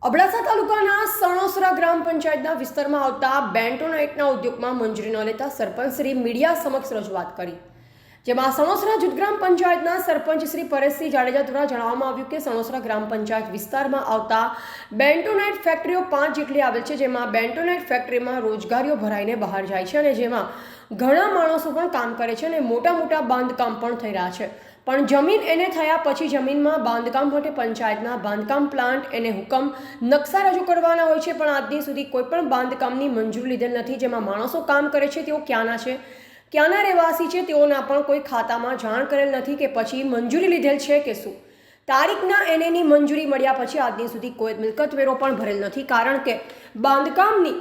અબડાસા તાલુકાના સણોસરા ગ્રામ પંચાયતના વિસ્તારમાં આવતા બેન્ટોનાઇટના ઉદ્યોગમાં મંજૂરી ન લેતા સરપંચ શ્રી મીડિયા સમક્ષ રજૂઆત કરી, જેમાં સણોસરા જૂથ ગ્રામ પંચાયતના સરપંચ શ્રી પરેશસિંહ જાડેજા દ્વારા જણાવવામાં આવ્યું કે સણોસરા ગ્રામ પંચાયત વિસ્તારમાં આવતા બેન્ટોનાઇટ ફેક્ટરીઓ 5 જેટલી આવેલ છે, જેમાં બેન્ટોનાઇટ ફેક્ટરીમાં રોજગારીઓ ભરાઈને બહાર જાય છે અને જેમાં ઘણા માણસો પણ કામ કરે છે અને મોટા મોટા બાંધકામ પણ થઈ રહ્યા છે, પણ જમીન એને થયા પછી જમીનમાં બાંધકામ માટે પંચાયતના બાંધકામ પ્લાન્ટ એને હુકમ નકશા રજૂ કરવાના હોય છે, પણ આજની સુધી કોઈ પણ બાંધકામની મંજૂરી લીધેલ નથી, જેમાં માણસો કામ કરે છે તેઓ ક્યાંના છે, ક્યાંના રહેવાસી છે, તેઓના પણ કોઈ ખાતામાં જાણ કરેલ નથી કે પછી મંજૂરી લીધેલ છે કે શું. તારીખના એનેની મંજૂરી મળ્યા પછી આજની સુધી કોઈ મિલકત વેરો પણ ભરેલ નથી, કારણ કે બાંધકામની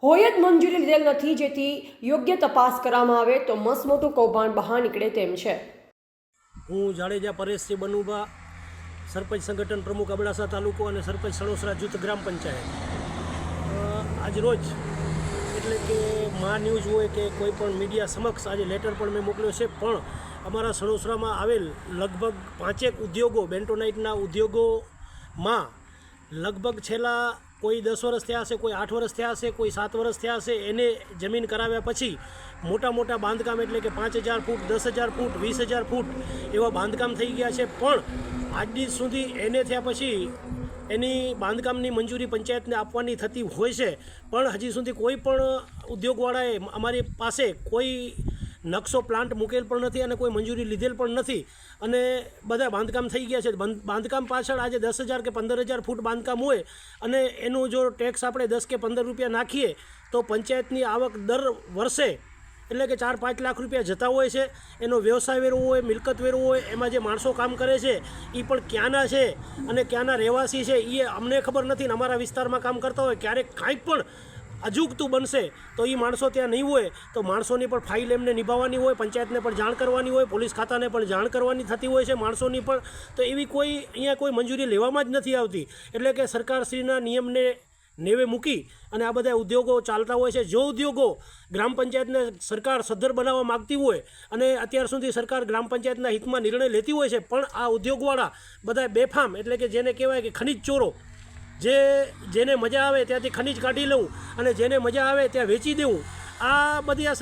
હોય જ મંજૂરી લીધેલ નથી, જેથી યોગ્ય તપાસ કરવામાં આવે તો મસ્ત મોટું કૌભાંડ બહાર નીકળે તેમ છે. હું જાડેજા પરેશસિંહ બનુભા, સરપંચ સંગઠન પ્રમુખ અબડાસા તાલુકો અને સરપંચ સણોસરા જૂથ ગ્રામ પંચાયત આજ રોજ એટલે કે મા ન્યૂઝ હોય કે કોઈ પણ મીડિયા સમક્ષ આજે લેટર પણ મેં મોકલ્યો છે, પણ અમારા સણોસરામાં આવેલ લગભગ 5 ઉદ્યોગો બેન્ટોનાઇટના ઉદ્યોગોમાં લગભગ છેલ્લા કોઈ 10 વર્ષ થયા હશે, કોઈ 8 વર્ષ થયા હશે, કોઈ 7 વર્ષ થયા હશે, એને જમીન કરાવ્યા પછી મોટા મોટા બાંધકામ એટલે કે 5000 ફૂટ, 10,000 ફૂટ, 20,000 ફૂટ એવા બાંધકામ થઈ ગયા છે, પણ આજની સુધી એને થયા પછી એની બાંધકામની મંજૂરી પંચાયતને આપવાની થતી હોય છે, પણ હજી સુધી કોઈ પણ ઉદ્યોગવાળાએ અમારી પાસે કોઈ નકશો પ્લાન્ટ મૂકેલ પણ નથી અને કોઈ મંજૂરી લીધેલ પણ નથી, અને બધા બાંધકામ થઈ ગયા છે. બાંધકામ પાછળ આજે 10,000 કે 15,000 ફૂટ બાંધકામ હોય અને એનું જો ટેક્સ આપણે 10 કે 15 રૂપિયા નાખીએ તો પંચાયતની આવક દર વર્ષે એટલે કે 4-5 લાખ રૂપિયા જતા હોય છે. એનો વ્યવસાય વેરો હોય, મિલકત વેરો હોય, એમાં જે માણસો કામ કરે છે એ પણ ક્યાંના છે અને ક્યાંના રહેવાસી છે એ અમને ખબર નથી ને અમારા વિસ્તારમાં કામ કરતા હોય, ક્યારેક કાંઈક પણ અજુગતું બનશે તો એ માણસો ત્યાં નહીં હોય તો માણસોની પણ ફાઇલ એમને નિભાવવાની હોય, પંચાયતને પણ જાણ કરવાની હોય, પોલીસ ખાતાને પણ જાણ કરવાની થતી હોય છે માણસોની પણ, તો એવી કોઈ અહીંયા કોઈ મંજૂરી લેવામાં જ નથી આવતી. એટલે કે સરકારશ્રીના નિયમને નેવે મૂકી અને આ બધા ઉદ્યોગો ચાલતા હોય છે. જો ઉદ્યોગો ગ્રામ પંચાયતને સરકાર સદ્ધર બનાવવા માગતી હોય અને અત્યાર સુધી સરકાર ગ્રામ પંચાયતના હિતમાં નિર્ણય લેતી હોય છે, પણ આ ઉદ્યોગવાળા બધા બેફામ એટલે કે જેને કહેવાય કે ખનીજ ચોરો, જેને મજા આવે ત્યાંથી ખનીજ કાઢી લઉં અને જેને મજા આવે ત્યાં વેચી દેવું, આ બધી આ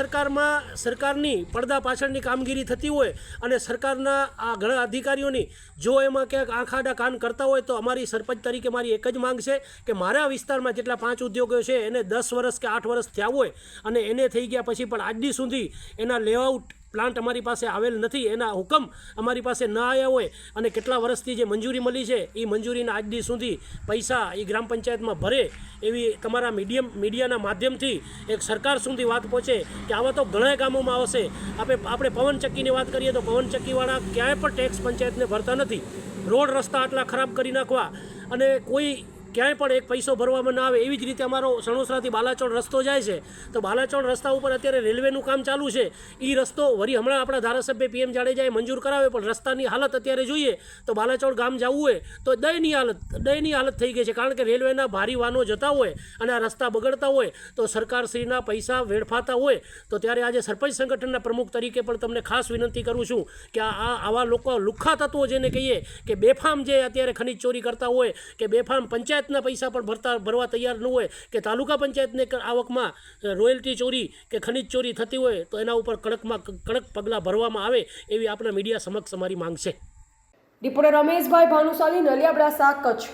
સરકારની પડદા પાછળની કામગીરી થતી હોય અને સરકારના આ ઘણા અધિકારીઓની જો એમાં ક્યાંક આંખ આડા કાન કરતા હોય તો અમારી સરપંચ તરીકે મારી એક જ માંગ છે કે મારા વિસ્તારમાં જેટલા 5 ઉદ્યોગો છે એને 10 વર્ષ કે 8 વર્ષ થયા હોય અને એને થઈ ગયા પછી પણ આજની સુધી એના લેઆઉટ પ્લાન્ટ અમારી પાસે આવેલ નથી, એના હુકમ અમારી પાસે ન આવ્યા હોય અને કેટલા વર્ષથી જે મંજૂરી મળી છે એ મંજૂરીના આજની સુધી પૈસા એ ગ્રામ પંચાયતમાં ભરે એવી તમારા મીડિયાના માધ્યમથી એક સરકાર સુધી વાત પહોંચે કે આવા તો ઘણા ગામોમાં આવશે. આપણે પવનચક્કીની વાત કરીએ તો પવનચક્કીવાળા ક્યાંય પણ ટેક્સ પંચાયતને ભરતા નથી, રોડ રસ્તા આટલા ખરાબ કરી નાખવા અને કોઈ ક્યાંય પણ એક પૈસો ભરવામાં ના આવે. એવી જ રીતે અમારો સણોસરાથી બાલાચોડ રસ્તો જાય છે તો બાલાચોડ રસ્તા ઉપર અત્યારે રેલવેનું કામ ચાલુ છે, એ રસ્તો વળી હમણાં આપણા ધારાસભ્ય PM જાડેજાએ મંજૂર કરાવે, પણ રસ્તાની હાલત અત્યારે જોઈએ તો બાલાચોડ ગામ જવું હોય તો દયનીય હાલત થઈ ગઈ છે, કારણ કે રેલવેના ભારી વાહનો જતા હોય અને આ રસ્તા બગડતા હોય તો સરકારશ્રીના પૈસા વેડફાતા હોય. તો ત્યારે આજે સરપંચ સંગઠનના પ્રમુખ તરીકે પણ તમને ખાસ વિનંતી કરું છું કે આવા લોકો લુખ્ખા તત્વો જેને કહીએ કે બેફામ જે અત્યારે ખનીજ ચોરી કરતા હોય કે બેફામ પંચાયતના પૈસા પણ ભરવા તૈયાર ન હોય કે તાલુકા પંચાયતને આવકમાં રોયલ્ટી ચોરી કે ખનીજ ચોરી થતી હોય તો એના ઉપર કડક પગલાં ભરવામાં આવે એવી આપણા મીડિયા સમક્ષ અમારી માંગ છે. રિપોર્ટર રમેશભાઈ ભાનુશાલી, નલિયા, અબડાસા, કચ્છ.